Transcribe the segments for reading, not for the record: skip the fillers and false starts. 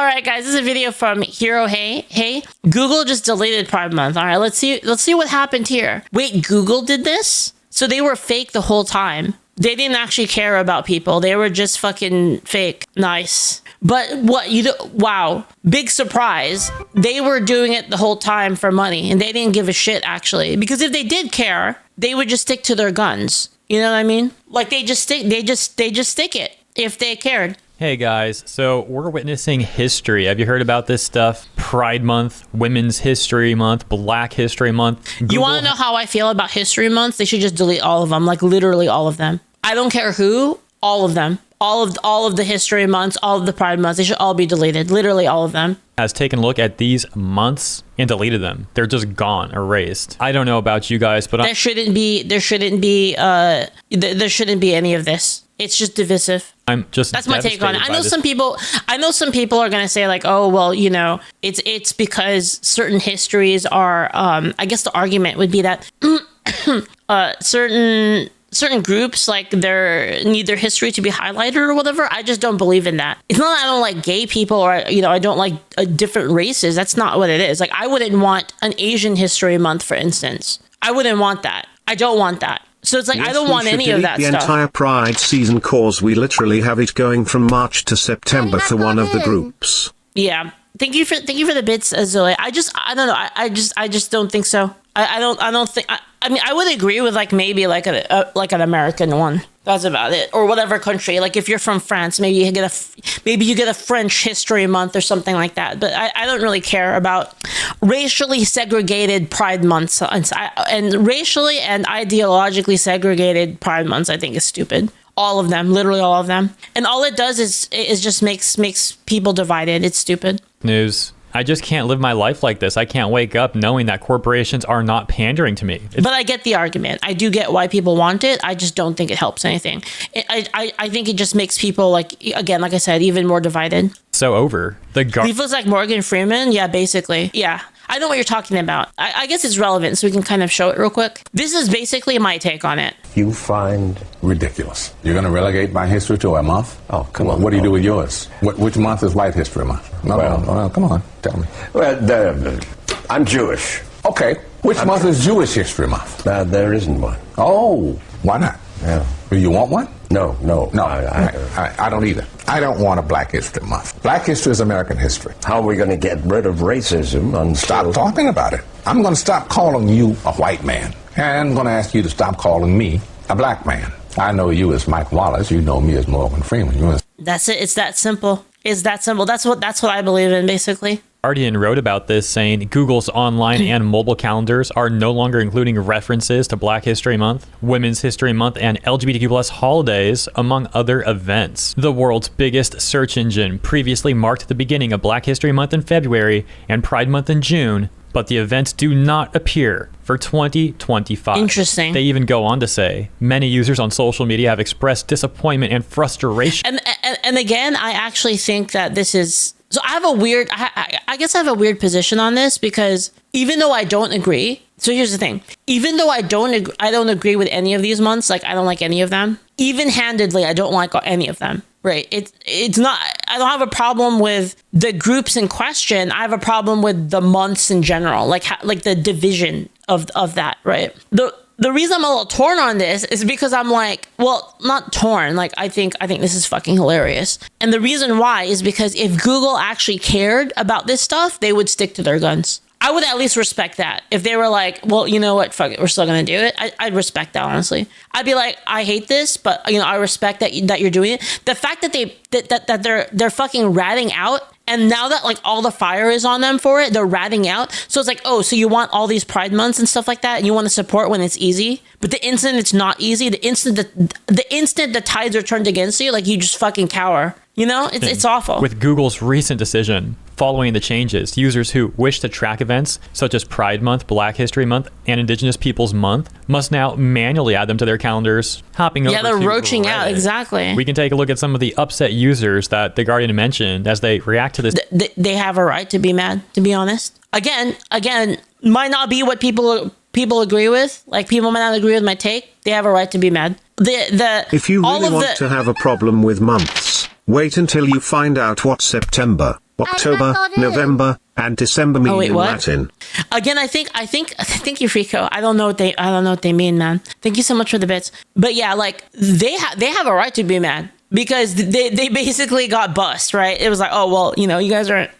All right, guys, this is a video from Hero Hei. Hey, Google just deleted Pride Month. All right, let's see what happened here. Wait, Google did this? So they were fake the whole time. They didn't actually care about people. They were just fucking fake. Nice. But what wow, big surprise. They were doing it the whole time for money, and they didn't give a shit actually. Because if they did care, they would just stick to their guns. You know what I mean? Like they just stick it if they cared. Hey guys, so we're witnessing history. Have you heard about this stuff? Pride Month, Women's History Month, Black History Month. You want to know how I feel about History Month? They should just delete all of them, like literally all of them. I don't care who, all of them. All of the History Months, all of the Pride Months, they should all be deleted. Literally all of them. Has taken a look at these months and deleted them. They're just gone, erased. I don't know about you guys, but there shouldn't be any of this. It's just divisive. That's my take on it. I know some people are going to say like, oh, well, you know, it's because certain histories are, I guess the argument would be that certain groups, like they need their history to be highlighted or whatever. I just don't believe in that. It's not that I don't like gay people or, you know, I don't like different races. That's not what it is. Like I wouldn't want an Asian History Month, for instance. I wouldn't want that. I don't want that. So it's like, yes, I don't want any of that the stuff. The entire Pride season cause we literally have it going from March to September for one of the groups. Yeah. Thank you for the bits, Zoe. I don't know. I just don't think so. I don't think. I mean, I would agree with like maybe like an American one. That's about it, or whatever country. Like if you're from France, maybe you get a French History Month or something like that. But I don't really care about racially segregated Pride months and racially and ideologically segregated Pride months. I think is stupid. All of them, literally all of them, and all it does is just makes people divided. It's stupid. News. I just can't live my life like this. I can't wake up knowing that corporations are not pandering to me. But I get the argument. I do get why people want it. I just don't think it helps anything. I think it just makes people, like, again, like I said, even more divided. So over. Leaflit's like Morgan Freeman? Yeah, basically. Yeah. I know what you're talking about. I guess it's relevant, so we can kind of show it real quick. This is basically my take on it. You find ridiculous. You're going to relegate my history to a month? Oh, come on. What do you do with yours? Which month is White History Month? No, come on. Tell me. Well, I'm Jewish. Okay. Which month is Jewish History Month? There isn't one. Oh, why not? Yeah. Do you want one? No. I don't either. I don't want a Black History Month. Black history is American history. How are we going to get rid of racism? Stop talking about it. I'm going to stop calling you a white man. And I'm going to ask you to stop calling me a black man. I know you as Mike Wallace. You know me as Morgan Freeman. That's it. It's that simple. It's that simple. That's what I believe in, basically. Guardian wrote about this, saying Google's online and mobile calendars are no longer including references to Black History Month, Women's History Month, and LGBTQ+ holidays, among other events. The world's biggest search engine previously marked the beginning of Black History Month in February and Pride Month in June, but the events do not appear for 2025. Interesting. They even go on to say, many users on social media have expressed disappointment and frustration. And again, I actually think that this is... So I have a weird, I guess I have a weird position on this, because even though I don't agree, so here's the thing, even though I don't agree with any of these months, like I don't like any of them, even-handedly, I don't like any of them, right? It's not, I don't have a problem with the groups in question. I have a problem with the months in general, like the division of that, right? The reason I'm a little torn on this is because I'm like, well, not torn. Like, I think this is fucking hilarious. And the reason why is because if Google actually cared about this stuff, they would stick to their guns. I would at least respect that. If they were like, well, you know what, fuck it, we're still gonna do it. I'd respect that, honestly. I'd be like, I hate this, but you know, I respect that you're doing it. The fact that they're fucking ratting out, and now that like all the fire is on them for it, they're ratting out. So it's like, oh, so you want all these Pride months and stuff like that, and you want to support when it's easy, but the instant it's not easy, the instant the tides are turned against you, like you just fucking cower. You know, it's awful. With Google's recent decision following the changes, users who wish to track events such as Pride Month, Black History Month, and Indigenous Peoples Month must now manually add them to their calendars, hopping over to they're roaching Reddit. out, exactly. We can take a look at some of the upset users that The Guardian mentioned as they react to this. They have a right to be mad, to be honest. Again, might not be what people agree with. Like, people might not agree with my take. They have a right to be mad. If you really want to have a problem with months, wait until you find out what September October, November, and December mean wait, in what? Latin? Again, I think you, Rico. I don't know what they mean, man. Thank you so much for the bits. But yeah, like they have a right to be mad because they basically got bust, right? It was like, oh well, you guys aren't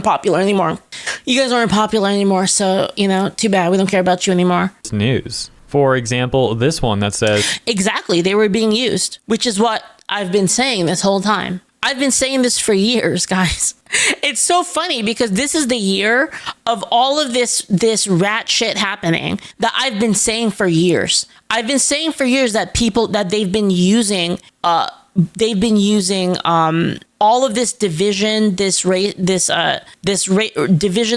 popular anymore. You guys aren't popular anymore, so too bad. We don't care about you anymore. It's news. For example, this one that says Exactly, they were being used, which is what I've been saying this whole time. I've been saying this for years, guys. It's so funny because this is the year of all of this rat shit happening that I've been saying for years. I've been saying for years that they've been using all of this division, division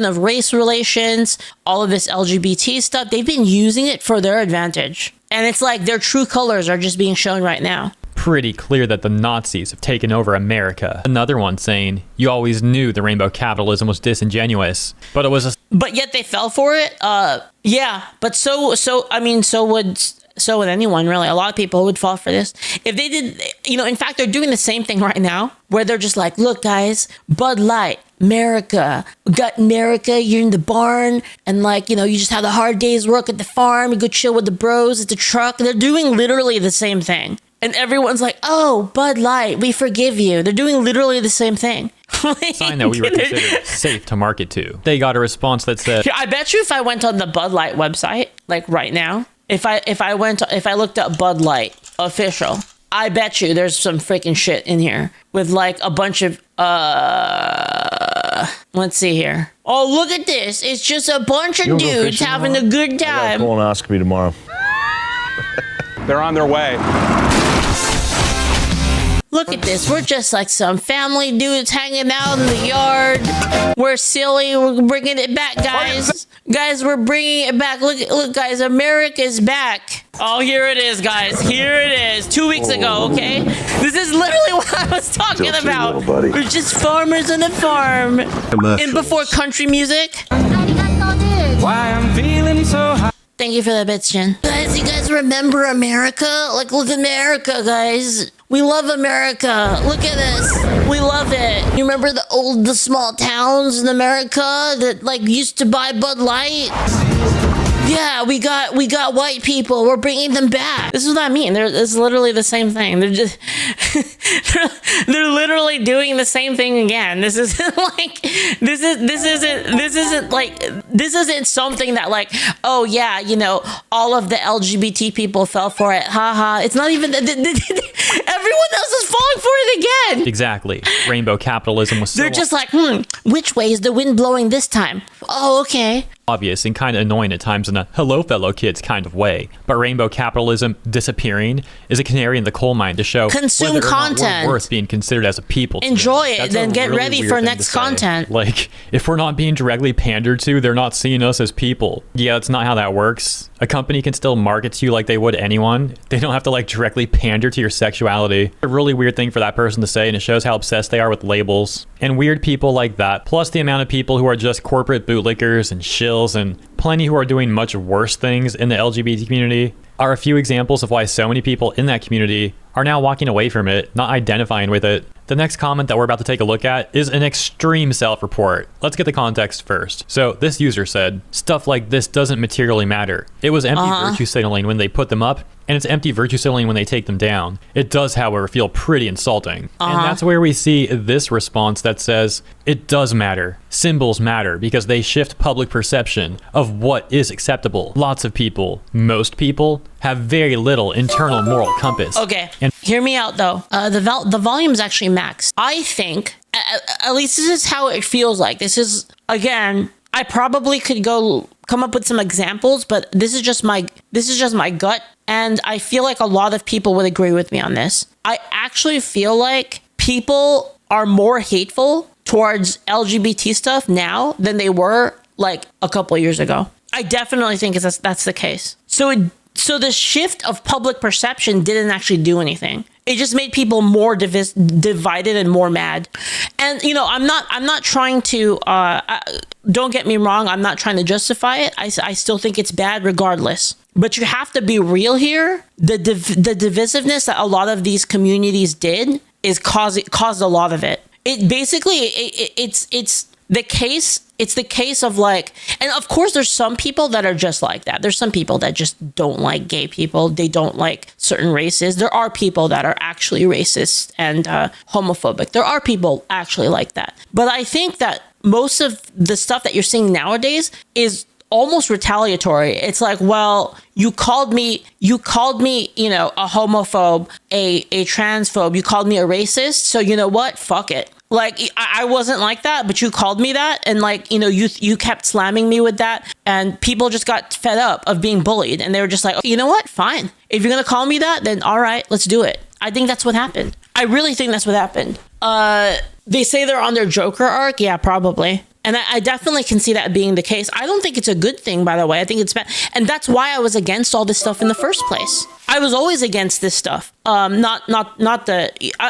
of race relations, all of this LGBT stuff. They've been using it for their advantage. And it's like their true colors are just being shown right now. pretty clear that the Nazis have taken over America. Another one saying, you always knew the rainbow capitalism was disingenuous, but it was a... But yet they fell for it? Yeah, but so would anyone, really. A lot of people would fall for this. If they did, in fact, they're doing the same thing right now, where they're just like, look, guys, Bud Light, America, we got America, you're in the barn, and you just have the hard day's work at the farm, you go chill with the bros at the truck. They're doing literally the same thing. And everyone's like, oh, Bud Light, we forgive you. They're doing literally the same thing. Sign that we were considered safe to market to. They got a response that said, I bet you if I went on the Bud Light website, like right now, if I looked up Bud Light official, I bet you there's some freaking shit in here with like a bunch of let's see here. Oh, look at this. It's just a bunch of dudes having a good time. Colonoscopy tomorrow. They're on their way. Look at this. We're just like some family dudes hanging out in the yard. We're silly. We're bringing it back, guys. Guys, we're bringing it back. Look, guys. America's back. Oh, here it is, guys. Here it is. 2 weeks ago, okay? This is literally what I was talking about. We're just farmers on a farm. And before country music. Why I'm feeling so high. Thank you for that bits, Jen. Guys, you guys remember America? Like, look at America, guys. We love America. Look at this. We love it. You remember the small towns in America that used to buy Bud Light? Yeah, we got white people. We're bringing them back. This is what I mean. It's literally the same thing. They're just they're literally doing the same thing again. This isn't something that oh yeah, all of the LGBT people fell for it. Haha. It's not even everyone else is falling for it again. exactly, rainbow capitalism was so They're just like, which way is the wind blowing this time? Oh, okay. obvious and kind of annoying at times in a hello fellow kids kind of way. But rainbow capitalism disappearing is a canary in the coal mine to show Consume whether or not content. we're worth being considered as a people. Enjoy it, That's then a get really ready weird for thing next to say. content. Like, if we're not being directly pandered to, they're not seeing us as people. Yeah, that's not how that works. A company can still market to you like they would anyone. They don't have to directly pander to your sexuality. A really weird thing for that person to say, and it shows how obsessed they are with labels. And weird people like that, plus the amount of people who are just corporate bootlickers and shills, and plenty who are doing much worse things in the LGBT community, are a few examples of why so many people in that community are now walking away from it, not identifying with it. The next comment that we're about to take a look at is an extreme self-report. Let's get the context first. So this user said, stuff like this doesn't materially matter. It was empty virtue signaling when they put them up, and it's empty virtue signaling when they take them down. It does, however, feel pretty insulting. And that's where we see this response that says, it does matter. Symbols matter because they shift public perception of what is acceptable. Lots of people, most people, have very little internal moral compass. Okay, And hear me out though. The volume is actually maxed. I think, at least this is how it feels like. This is, again, I probably could come up with some examples, but this is just my gut, and I feel like a lot of people would agree with me on this. I actually feel like people are more hateful towards LGBT stuff now than they were a couple of years ago. I definitely think that's the case. So the shift of public perception didn't actually do anything. It just made people more divided and more mad. And I'm not trying to. Don't get me wrong. I'm not trying to justify it. I still think it's bad regardless. But you have to be real here. The divisiveness that a lot of these communities did caused a lot of it. it basically it's the case. It's the case of like, and of course there's some people that are just like that. There's some people that just don't like gay people. They don't like certain races. There are people that are actually racist and homophobic. There are people actually like that. But I think that most of the stuff that you're seeing nowadays is almost retaliatory. It's like, well, you called me, a homophobe, a transphobe. You called me a racist. So you know what? Fuck it. Like, I wasn't like that, but you called me that. And like, you kept slamming me with that. And people just got fed up of being bullied. And they were just like, you know what? Fine. If you're going to call me that, then all right, let's do it. I think that's what happened. I really think that's what happened. They say they're on their Joker arc. Yeah, probably. And I definitely can see that being the case. I don't think it's a good thing, by the way. I think it's bad. And that's why I was against all this stuff in the first place. I was always against this stuff. I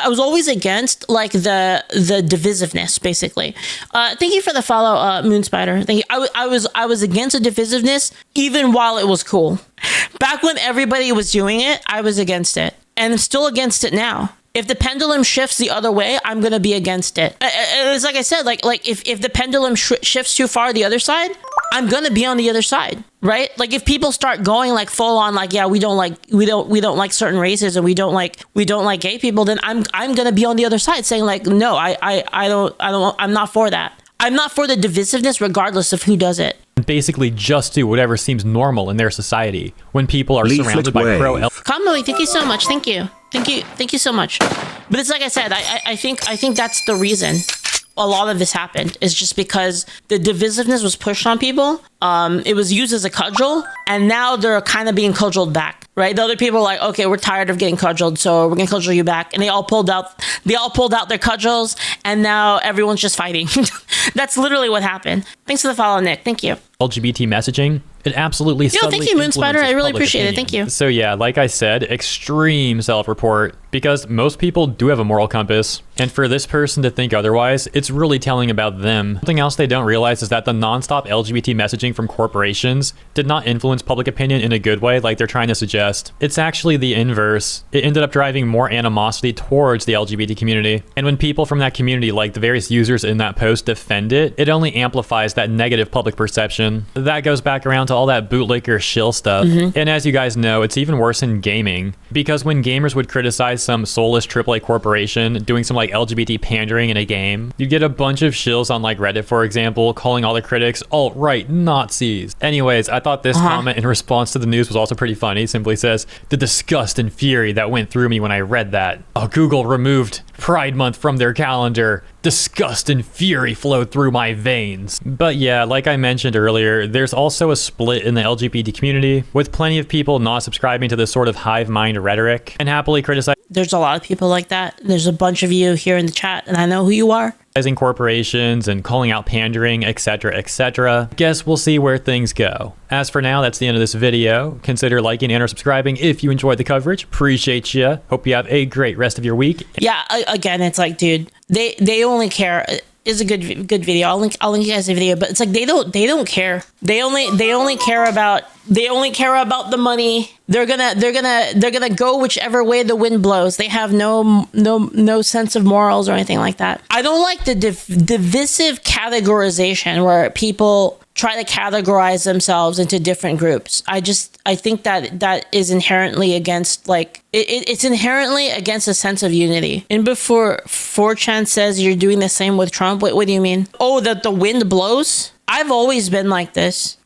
was always against like the divisiveness, basically. Thank you for the follow, Moonspider. Thank you. I was against the divisiveness even while it was cool. Back when everybody was doing it, I was against it. And I'm still against it now. If the pendulum shifts the other way, I'm going to be against it. It's like I said, like if the pendulum shifts too far the other side, I'm going to be on the other side, right? Like if people start going like full on, like, yeah, we don't like certain races and we don't like gay people, then I'm going to be on the other side saying like, no, I'm not for that. I'm not for the divisiveness regardless of who does it. Basically just do whatever seems normal in their society when people are Leaflit surrounded by wave. Kamui, thank you so much. Thank you so much. But it's like I said, I think that's the reason a lot of this happened, is just because the divisiveness was pushed on people. It was used as a cudgel, and now they're kind of being cudgeled back, right? The other people are like, okay, we're tired of getting cudgeled, so we're gonna cudgel you back. And they all pulled out their cudgels, and now everyone's just fighting. That's literally what happened. Thanks for the follow, Nick. Thank you. LGBT messaging, it absolutely thank you, Moonspider. I really appreciate it. Thank you. So yeah, like I said, extreme self-report, because most people do have a moral compass, and for this person to think otherwise, it's really telling about them. Something else they don't realize is that the nonstop LGBT messaging from corporations did not influence public opinion in a good way like they're trying to suggest. It's actually the inverse. It ended up driving more animosity towards the LGBT community, and when people from that community, like the various users in that post, defend it, it only amplifies that negative public perception. That goes back around to all that bootlicker shill stuff. And as you guys know, it's even worse in gaming, because when gamers would criticize some soulless AAA corporation doing some like LGBT pandering in a game, you'd get a bunch of shills on like Reddit, for example, calling all the critics alt-right Nazis. Anyways, I thought this comment in response to the news was also pretty funny. It simply says, the disgust and fury that went through me when I read that. Oh, Google removed Pride Month from their calendar. Disgust and fury flowed through my veins. But yeah, like I mentioned earlier, there's also a split in the LGBT community, with plenty of people not subscribing to this sort of hive mind rhetoric and happily criticizing There's a lot of people like that. There's a bunch of you here in the chat, and I know who you are. corporations and calling out pandering, etc., etc. Guess we'll see where things go. As for now, that's the end of this video. Consider liking and or subscribing if you enjoyed the coverage. Appreciate you. Hope you have a great rest of your week. Yeah, again, it's like, dude, they only care. Is a good video. I'll link you guys the video, but it's like they don't care. They only care about the money. They're gonna go whichever way the wind blows. They have no sense of morals or anything like that. I don't like the divisive categorization where people try to categorize themselves into different groups. I think that is inherently against, like, it's inherently against a sense of unity. And before 4chan says you're doing the same with Trump, what do you mean? Oh, that the wind blows? I've always been like this.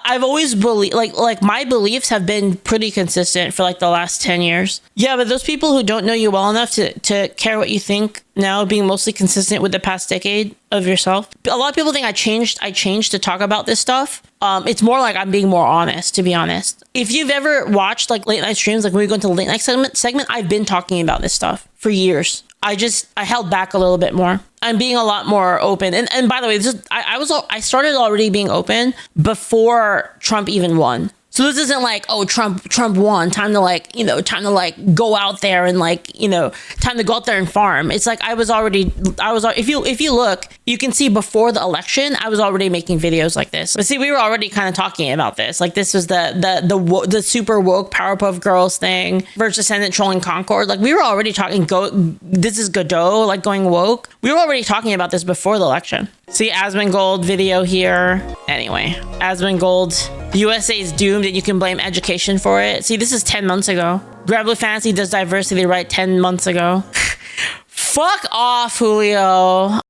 I've always believed, like my beliefs have been pretty consistent for like the last 10 years. Yeah, but those people who don't know you well enough to care what you think now, being mostly consistent with the past decade of yourself. A lot of people think I changed to talk about this stuff. It's more like I'm being more honest, to be honest. If you've ever watched like late night streams, like when we go into the late night segment, I've been talking about this stuff for years. I held back a little bit more. I'm being a lot more open. And by the way, I started already being open before Trump even won. So this isn't like, oh, Trump won. Time to go out there and time to go out there and farm. It's like I was already. If you look, you can see before the election, I was already making videos like this. But see, we were already kind of talking about this. Like this was the super woke Powerpuff Girls thing versus Senate trolling Concord. Like we were already talking. This is Godot like going woke. We were already talking about this before the election. See Asmongold video here. Anyway, Asmongold. The USA is doomed and you can blame education for it. See, this is 10 months ago. Gravely Fantasy does diversity right 10 months ago. Fuck off, Julio.